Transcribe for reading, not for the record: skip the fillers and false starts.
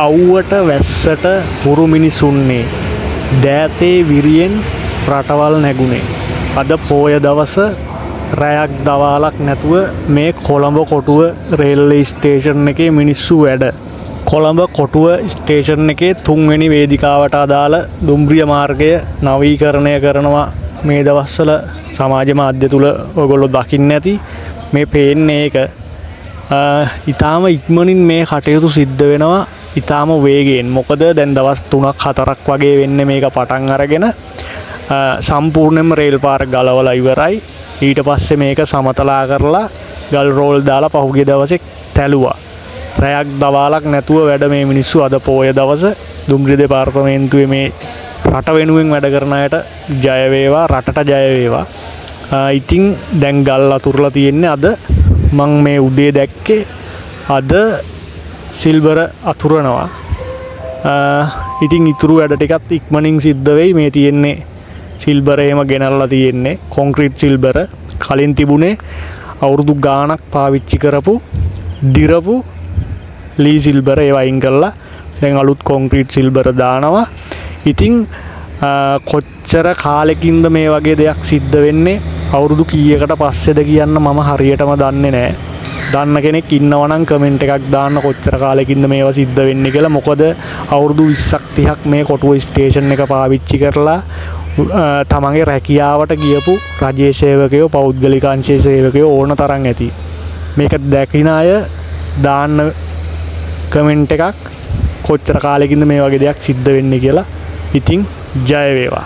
අව්වට වැස්සට හුරු මිනිසුන්නේ දෑතේ විරියෙන් රටවල් නැගුණේ. අද පෝය දවස රැයක් දවාලක් නැතුව මේ කොළඹ කොටුව රේල්වේ ස්ටේෂන් එකේ මිනිස්සු වැඩ. කොළඹ කොටුව ස්ටේෂන් එකේ 3 වෙනි වේදිකාවට අදාළ දුම්රිය මාර්ගය නවීකරණය කරනවා මේ දවස්වල සමාජ මාධ්‍ය තුල ඔයගොල්ලෝ දකින්න ඇති. මේ පේන්නේ ඒක. ඊටාම ඉක්මනින් මේ කටයුතු සිද්ධ වෙනවා. ඊටාම වේගයෙන්. මොකද දැන් දවස් 3ක් 4ක් වගේ වෙන්නේ මේක පටන් අරගෙන සම්පූර්ණයෙන්ම රේල් පාර ගලවලා ඉවරයි. ඊට පස්සේ මේක සමතලා කරලා ගල් රෝල් දාලා පහුගිය දවසේ තැළුවා. රැයක් දවාලක් නැතුව වැඩ මේ මිනිස්සු අද පෝය දවස දුම්රිය දෙපාර්තමේන්තුවේ මේ රට වෙනුවෙන් වැඩ කරන අයට ජය වේවා, රටට ජය වේවා. ඉතින් දැන් ගල් අතුරලා තියෙන්නේ අද මම මේ උදේ දැක්කේ අද සිල්වර අතුරනවා. ඉතින් ඉතුරු වැඩ ටිකත් ඉක්මනින් සිද්ධ වෙයි. මේ තියෙන්නේ සිල්වර එහෙම ගෙනල්ලා තියෙන්නේ කොන්ක්‍රීට් සිල්වර. කලින් තිබුණේ අවුරුදු ගාණක් පාවිච්චි කරපු දිරපු ලී සිල්වර ඒවා අයින් කරලා දැන් අලුත් කොන්ක්‍රීට් සිල්වර දානවා. ඉතින් කොච්චර කාලෙකින්ද මේ වගේ දෙයක් සිද්ධ වෙන්නේ අවුරුදු කීයකට පස්සේද කියන්න මම හරියටම දන්නේ නැහැ. දන්න කෙනෙක් ඉන්නවා නම් කමෙන්ට් එකක් දාන්න කොච්චර කාලෙකින්ද මේවා සිද්ධ වෙන්නේ කියලා. මොකද අවුරුදු 20ක් 30ක් මේ කොටුව ස්ටේෂන් එක පාවිච්චි කරලා තමන්ගේ රැකියාවට ගියපු රජයේ සේවකයෝ, පෞද්ගලික අංශයේ සේවකයෝ ඕන තරම් ඇති. මේක දැකින අය දාන්න කමෙන්ට් එකක් කොච්චර කාලෙකින්ද මේ වගේ දෙයක් සිද්ධ වෙන්නේ කියලා. ඉතින් ජය වේවා.